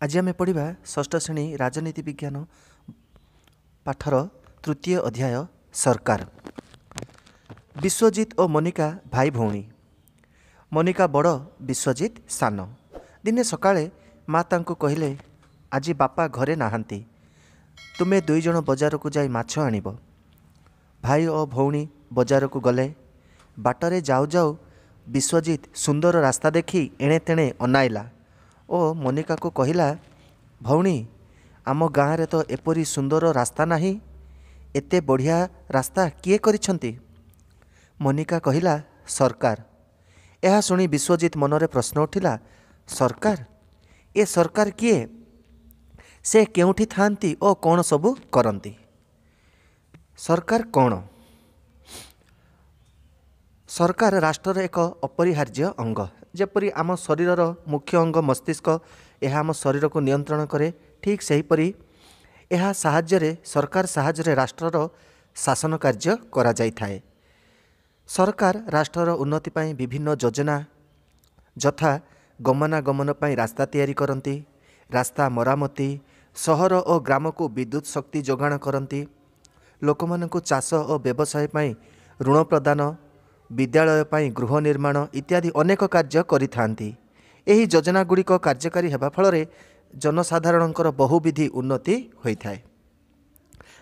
आज आम पढ़ा षष्ठ श्रेणी राजनीति विज्ञान पाठर तृतीय अध्याय सरकार। विश्वजित और मोनिका भाई भौणी। मोनिका बड़, विश्वजित सान। दिने सकाळे माँ तांको कहले, आज बापा घरे नाहांती, तुमे दुई जण बजार को जाई माछ आनिब। भाई और भौणी बजार को गले। बाटरे जाऊ जाऊ विश्वजित सुंदर रास्ता देखी एणे तेणे अनाइला ओ मोनिका को कहिला, भौणी आम गाँव रे तो एपरी सुंदर रास्ता नहीं, एते बढ़िया रास्ता किए करिछंती? मोनिका कहिला, सरकार। यह शुणी विश्वजित मनरे प्रश्न उठिला, सरकार? ए सरकार किए? से केउठी थांती ओ कौन सबू करंती? सरकार कौन? सरकार राष्ट्र एक अपरिहार्य अंग। जेपरी आम शरीर मुख्य अंग मस्तिष्क यह आम शरीर को नियंत्रण करे, ठीक सेहीपरि यह साहाय्य सरकार साहाय्य राष्ट्रर शासन कार्य करा जाई थाए। सरकार राष्ट्रर उन्नति पाई विभिन्न योजना यथा गमनागमन पाई रास्ता तैयारी करती, रास्ता मरामती, सहर और ग्राम को विद्युत शक्ति जोगाण करती, लोकमानंकु चाष और व्यवसाय पाई ऋण प्रदान, विद्यालय पाई गृह निर्माण इत्यादि अनेक कार्य करिथांती। एही योजना गुड़िक कार्यकारी हेबा फଳରେ जनसाधारणଙ୍କର बहुविधि उन्नति होइथाए।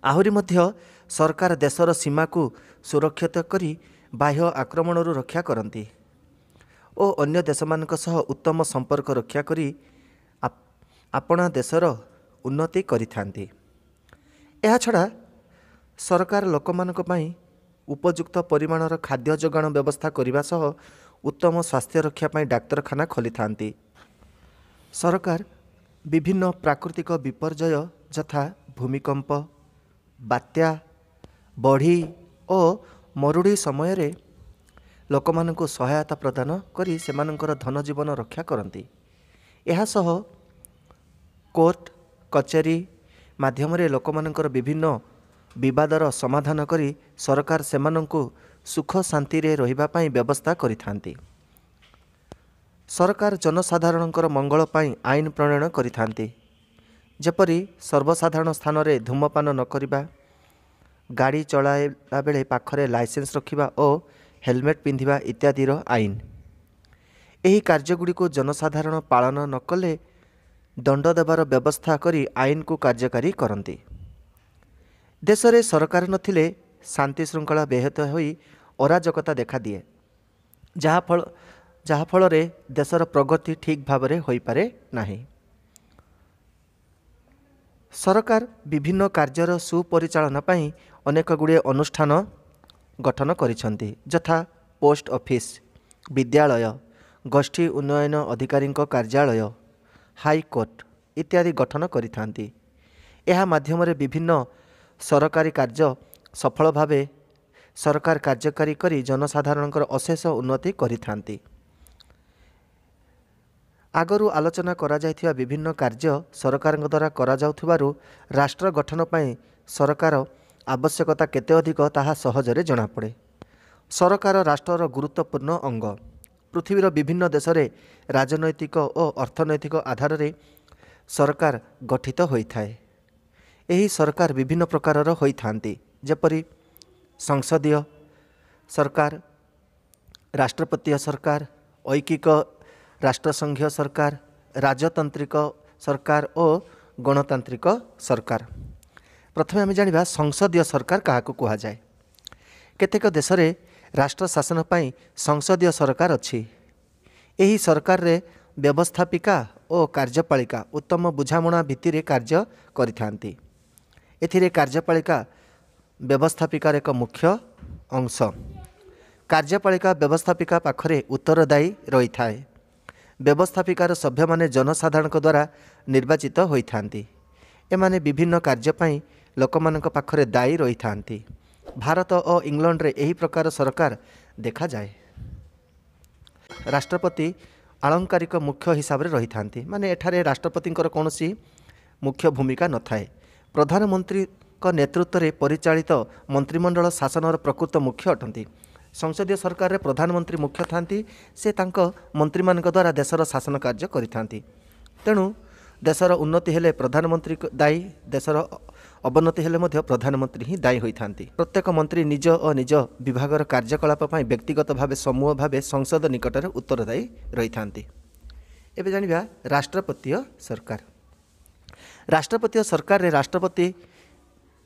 आहुरी मध्य सरकार देशर सीमा को सुरक्षित करी बाह्य आक्रमणरू रक्षा करती ओ अन्य देशमानक सह उत्तम संपर्क रक्षा करी आपणा देशर उन्नति करिथांती। एहा छड़ा सरकार लोकमानक पई उपयुक्त परिमाणर खाद्य जोगाण व्यवस्था करने सह उत्तम स्वास्थ्य रक्षा पाई डाक्तरखाना खोली थांती। सरकार विभिन्न प्राकृतिक विपर्यय यथा भूमिकंप, बात्या, बढ़ी और मरुड़ी समय रे लोकमानंकु सहायता प्रदान करी सेमानंकर धन जीवन रक्षा करती। यह सह कोर्ट कचेरी माध्यम रे लोकमानंकर विभिन्न विवादर समाधान करी सरकार सेमानंकु सुख शांति रे रहिबा पाई व्यवस्था करिथांती। सरकार जनसाधारणकर मंगल पाई आईन प्रणयन करिथांती, जेपरि सर्वसाधारण स्थान रे धूमपान न करिबा, गाड़ी चलाइला बेले पाखरे लाइसेंस रखिबा और हेलमेट पिंधिबा इत्यादि आईन। एही कार्यगुड़ी को जनसाधारण पालन न कले दंड देवार व्यवस्था करी आईन को कार्यकारी करती। देश रे सरकार नथिले शांति श्रृंखला ब्याहत होई अराजकता देखा दिए, जहा फल रे देशर प्रगति ठीक भाव में होई पारे नाही। सरकार विभिन्न कार्यर सुपरिचालन पाई अनेक गुड़े अनुष्ठान गठन करिसंती, यथा पोस्ट ऑफिस, विद्यालय, गोष्ठी उन्नयन अधिकारी कार्यालय, हाईकोर्ट इत्यादि गठन करिथांती। एहा माध्यम रे विभिन्न सरकारी कार्य सफल भावे सरकार कार्यकारी करी जनसाधारणकर अशेष उन्नति करिथांती। आगरू आलोचना करा जायथिबा विभिन्न कार्य सरकार द्वारा करा जाउथिबारु राष्ट्र गठन पाई सरकार आवश्यकता केते अधिक ताहा सहजरे जଣା पड़े। सरकार राष्ट्रर गुरुत्वपूर्ण अंग। पृथ्वीर विभिन्न देश रे राजनैतिक और अर्थनैतिक आधार रे सरकार गठित होइथाए। एही सरकार विभिन्न प्रकारर होइथांती, जेपरि संसदीय सरकार, राष्ट्रपतीय सरकार, ऐकिक राष्ट्रसंघीय सरकार, राजतांत्रिक सरकार और गणतांत्रिक सरकार। प्रथमे आम जानिबा संसदीय सरकार काहाकू कुहा जाए। केतेक देश रे राष्ट्र शासन पाई संसदीय सरकार अछि। एही सरकार रे व्यवस्थापिका और कार्यपालिका उत्तम बुझामणा भित्तिरे कार्य करिथांती। एथिरे कार्यपालिका व्यवस्थापिकार एक मुख्य अंश। कार्यपालिका व्यवस्थापिका पाखरे उत्तरदायी रही थाए। व्यवस्थापिकार सभ्य माने जनसाधारण द्वारा निर्वाचित होई थांती। एमाने विभिन्न कार्य पाई लोकमानक पाखरे दायी रही थांती। भारत और इंग्लैंड रे एही प्रकार सरकार देखा जाए। राष्ट्रपति आलंकारिक मुख्य हिसाब रे रही थांती, माने एठारे राष्ट्रपतिंकर कौनसी मुख्य भूमिका न थाए। प्रधानमंत्री नेतृत्व में परिचालित मंत्रिमंडल शासनर प्रकृत मुख्य अटंती। संसदीय सरकार रे प्रधानमंत्री मुख्य थांती से तांक मंत्री मानक द्वारा देशर शासन कार्य करिथांती। तेणु देशर उन्नति हेले प्रधानमंत्री दायी, देशर अवनति हेले मध्य प्रधानमंत्री ही दायी होइथांती। प्रत्येक मंत्री निज और निज विभागर कार्यकलाप पई व्यक्तिगत भावे समूह भावे संसद निकटरे उत्तरदायी रहिथांती। एबे जानिबा राष्ट्रपतीय सरकार। राष्ट्रपतीय सरकार रे राष्ट्रपति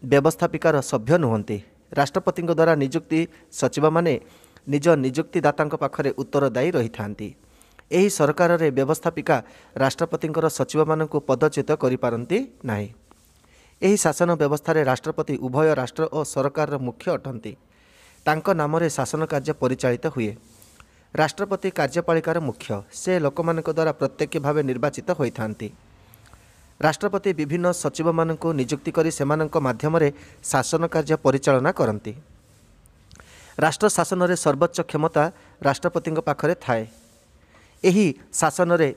व्यवस्थापिकार सभ्य नुहंती। राष्ट्रपति द्वारा नियुक्ति सचिव माने निज नियुक्तिदाता पाखरे उत्तरदायी रही थांती। एही सरकार रे व्यवस्थापिका राष्ट्रपति सचिव मानक पदच्युत करि पारंती नाही। एही शासन व्यवस्था रे राष्ट्रपति उभय राष्ट्र और सरकार मुख्य अटंती। तांको नाम रे शासन कार्य परिचालित हुए। राष्ट्रपति कार्यपालिकार मुख्य, से लोकमानक द्वारा प्रत्यक्ष भावे निर्वाचित होई थांती। राष्ट्रपति विभिन्न सचिव मानक नियुक्ति करी सेमानक माध्यम रे शासन कार्य परिचालना करती। राष्ट्र शासन रे सर्वोच्च क्षमता राष्ट्रपति पाखरे थाए। एही शासन रे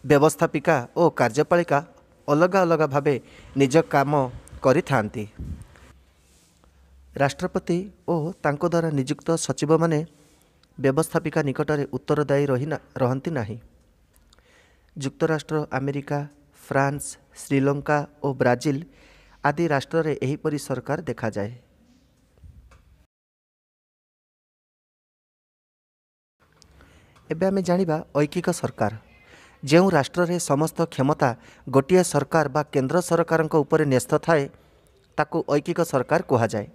व्यवस्थापिका और कार्यपालिका अलग अलग भावे निज काम करि थांती। राष्ट्रपति और तांको द्वारा नियुक्त सचिव माने व्यवस्थापिका निकटरे उत्तरदायी रहंती नाही। युक्तराष्ट्र, अमेरिका, फ्रांस, श्रीलंका और ब्राजिल आदि राष्ट्र रे एहीपरि सरकार देखा जाए। एबे आमे जानिबा ऐकिक सरकार। जेउ राष्ट्र रे समस्त क्षमता गोटिए सरकार बा केंद्र सरकारक उपरे न्यस्त थाए ताकू ऐकिक सरकार कहा जाए।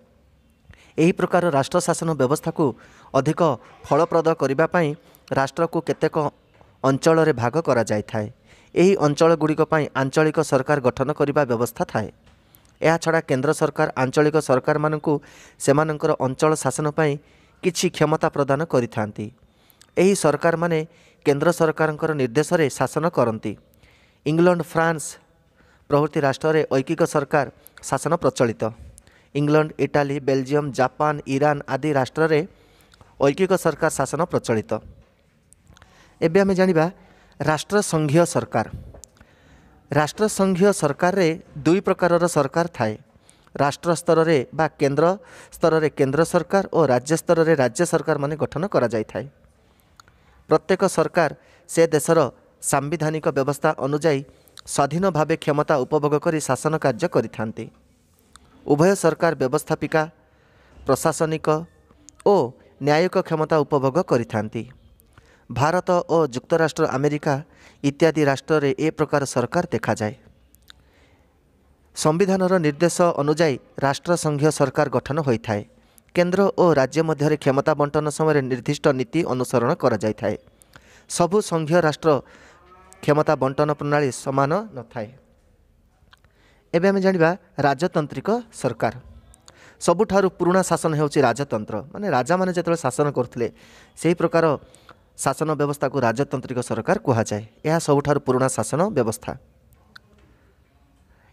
एही प्रकार राष्ट्र शासन व्यवस्था को अधिक फलप्रद करिबा पई राष्ट्र को केतेक अंचल रे भाग करा जाय थाए। एही अंचल गुड़िक पई आंचलिक सरकार गठन करिबा व्यवस्था थाए। एहा छड़ा केंद्र सरकार आंचलिक सरकार मानकू सेमानकर अंचल शासन पई किछि क्षमता प्रदान करिथांती। एही सरकार माने केंद्र सरकारंकर निर्देश रे शासन करती। इंग्लैंड, फ्रांस प्रभृति राष्ट्र रे ऐकिक सरकार शासन प्रचलित। England, Italy, Belgium, Japan, Iran आदि राष्ट्र रे ऐकिक सरकार शासन प्रचलित। एबे आमे जानिबा राष्ट्र संघीय सरकार। राष्ट्र संघीय सरकार रे दुई प्रकारर सरकार थाए। राष्ट्र स्तर रे बा केंद्र स्तर रे केंद्र सरकार और राज्य स्तर रे राज्य सरकार माने गठन करा जाय थाए। प्रत्येक सरकार से देशर सांविधानिक व्यवस्था अनुଯାयी स्वाधीन भावे क्षमता उपभोग करी शासन कार्य करिथांती। उभय सरकार व्यवस्थापिका, प्रशासनिक और न्यायिक क्षमता उपभोग करिथांती। भारत और युक्तराष्ट्र, अमेरिका इत्यादि राष्ट्र रे ए प्रकार सरकार देखा जाए। संविधानर निर्देश अनुଯାयी राष्ट्र संघीय सरकार गठन होइथाए। केंद्र और राज्य मध्य क्षमता बंटन समय निर्दिष्ट नीति अनुसरण करा जाय थाए। सबु संघीय राष्ट्र क्षमता बंटन प्रणाली समान न थाए। एबे आमे जानिबा राजतांत्रिक सरकार। सबुठारु पुराना शासन हेउची राजतंत्र, माने राजा माने जेतले शासन करथिले सेही प्रकार शासन व्यवस्था को राजतांत्रिक सरकार कहा जाए। यह सबुठारु पुराना शासन व्यवस्था।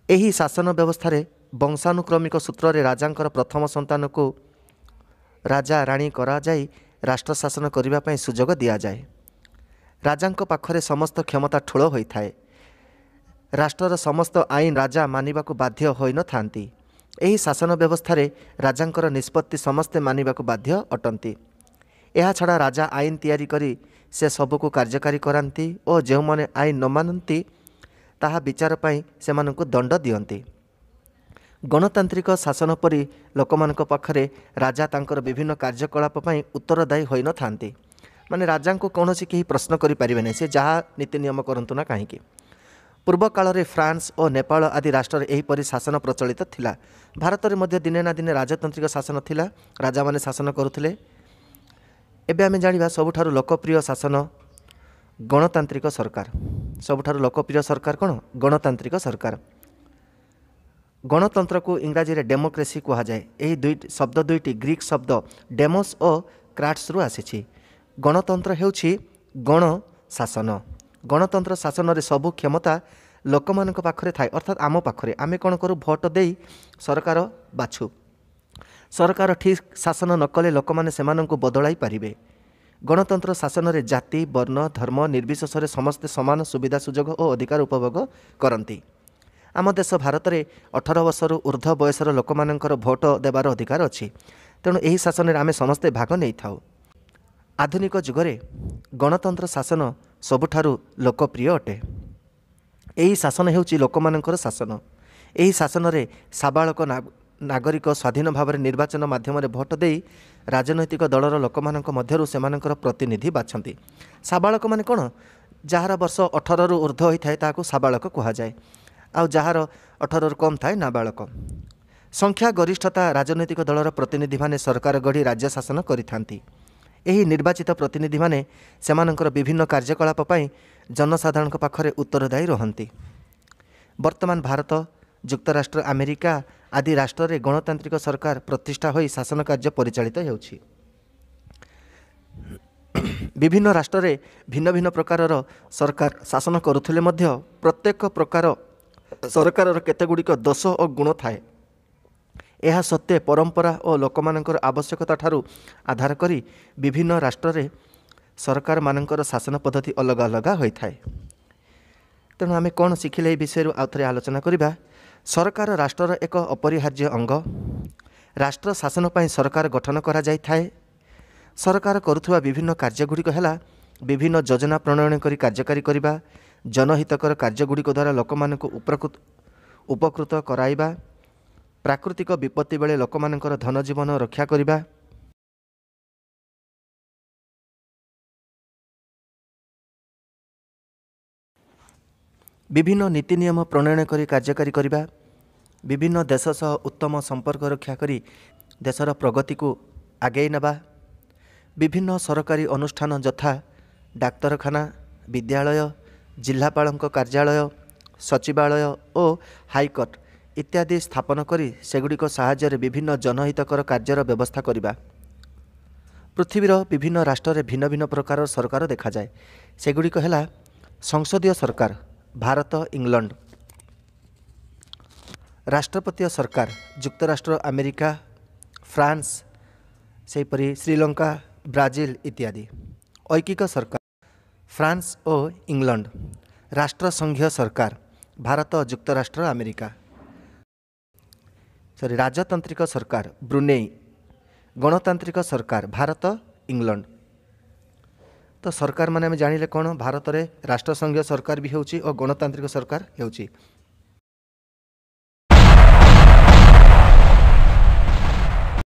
एही शासन व्यवस्था रे वंशानुक्रमिक सूत्र रे राजांकर प्रथम संतान को राजा राणी करा जाई राष्ट्र शासन करिबा पई सुजोग दिया जाए। राजांक पाखरे समस्त क्षमता ठुलो होई थाए। राष्ट्रर समस्त आईन राजा मानिबा को बाध्य होई न थांती। एही शासन व्यवस्था रे राजांकर निष्पत्ति समस्ते मानिबा को बाध्य अटंती। यह छड़ा राजा आईन तैयारी करी से सबको कार्यकारी करांती और जो माने आईन न मानती ताहा विचार पाई सेमानंकु दंड दियंती। गणतांत्रिक शासन परी लोकमानक पाखरे राजा तांकर विभिन्न कार्यकलाप पाई उत्तरदायी होई न थांती। माने राजा को कौनसी केही प्रश्न करि परिबे नै, से जहा नीति नियम करंतु ना काहेकि। पूर्व काल रे फ्रांस और नेपाल आदि राष्ट्र एही परी शासन प्रचलित थिला। भारत रे मध्य दिने ना दिने राजतांत्रिक शासन थिला, राजा माने शासन करुथिले। एबे आमे जानिबा सबुठारु लोकप्रिय शासन गणतांत्रिक सरकार। सबुठारु लोकप्रिय सरकार कोन? गणतांत्रिक सरकार। गणतंत्र को इंग्राजी रे डेमोक्रेसी कहा जाए। यही दुईटी ग्रीक शब्द डेमोस और क्राट्स रु आसीछि। गणतंत्र हेउछि गण शासन। गणतंत्र शासन रे सबु क्षमता लोकमानक पाखरे थाए, अर्थात आम पाखरे। आमे कोन करू? भोट देई सरकार बाछु। सरकार ठीक शासन न कले लोकमाने सेमानंकु बदलाई पारिबे। गणतंत्र शासन रे जाति, वर्ण, धर्म निर्विशेष रे समस्ते समान सुविधा सुजोग और अधिकार उपभोग करती। आम देश भारत में 18 वर्ष ऊर्ध्व बयसर लोकमानंकर भोट देवार अधिकार अच्छी। तेणु यही शासन में आम समस्ते भाग नहीं था। आधुनिक जुगरे गणतंत्र शासन सबुठारु लोकप्रिय अटे। यही शासन हेउची लोकमानंकर शासन। यही शासन रे साबालक नागरिक स्वाधीन भाव में निर्वाचन माध्यम भोट दे राजनैतिक दलर लोक मध्यरु सेमानंकर प्रतिनिधि बाछंती। साबालक माने कौन? जार वर्ष 18 रु ऊर्ध्व होता है ताकू साबालक कह जाए, आउ जार 18 रु कम थाए नाबालक। संख्या गरिष्ठता राजनैतिक दलर प्रतिनिधि माने सरकार गढ़ी राज्य शासन करिथांती। एही निर्वाचित प्रतिनिधि माने सेमानंकर विभिन्न कार्यकलाप पई जनसाधारण पाखरे उत्तरदायी रहंती। वर्तमान भारत, युक्तराष्ट्र अमेरिका आदि राष्ट्र रे गणतांत्रिक सरकार प्रतिष्ठा होई शासन कार्य परिचालित हेउछि। विभिन्न राष्ट्र रे भिन्न भिन्न प्रकारर सरकार शासन करुथिले मध्य प्रत्येक प्रकार सरकार केतेगुड़िक दोष और गुण थाए। यह सत्य परंपरा और लोकमानंकर आवश्यकता ठारू आधार करी विभिन्न राष्ट्र रे सरकार मानंकर शासन पद्धति अलग अलग होता है। तेणु आम कौन शिखिले विषय आउ थे आलोचना करिबा। सरकार राष्ट्रर एक अपरिहार्य अंग। राष्ट्र शासन पर सरकार गठन करा जाय थाए। सरकार करुथुवा विभिन्न कार्यगुड़िक है विभिन्न योजना प्रणयन करी कार्यकारी करिबा, जनहितकर कार्यगुड़िक द्वारा लोकमानंकु उपकृत कराइबा, प्राकृतिक विपत्ति बेले लोकमानंकर धन जीवन रक्षा करिबा, विभिन्न नीति नियम प्रणयन करी कार्यकारी करिबा, विभिन्न देश सह उत्तम संपर्क रक्षा करी देशर प्रगति को आगे नेबा, विभिन्न सरकारी अनुष्ठान यथा डाक्तरखाना, विद्यालय, जिलापालक कार्यालय, सचिवालय और हाईकोर्ट इत्यादि स्थापन करी सेगुड़िक साहाय्य विभिन्न जनहितकर कार्यर व्यवस्था करिबा। पृथ्वीर विभिन्न राष्ट्र रे भिन्न भिन्न प्रकार सरकार देखा जाए। सेगुड़िक है संसदीय सरकार भारत, इंग्लैंड, राष्ट्रपतीय सरकार युक्तराष्ट्र अमेरिका, फ्रांस, सेपरी श्रीलंका, ब्राजिल इत्यादि। ऐकिक सरकार फ्रांस और इंग्लैंड, राष्ट्र संघीय सरकार भारत, युक्तराष्ट्र अमेरिका, राजतांत्रिक सरकार ब्रुनेई, गणतांत्रिक सरकार भारत, इंग्लैंड। तो सरकार माने जानिले कौन? भारत में राष्ट्र संघीय सरकार भी होउची और गणतांत्रिक सरकार होउची।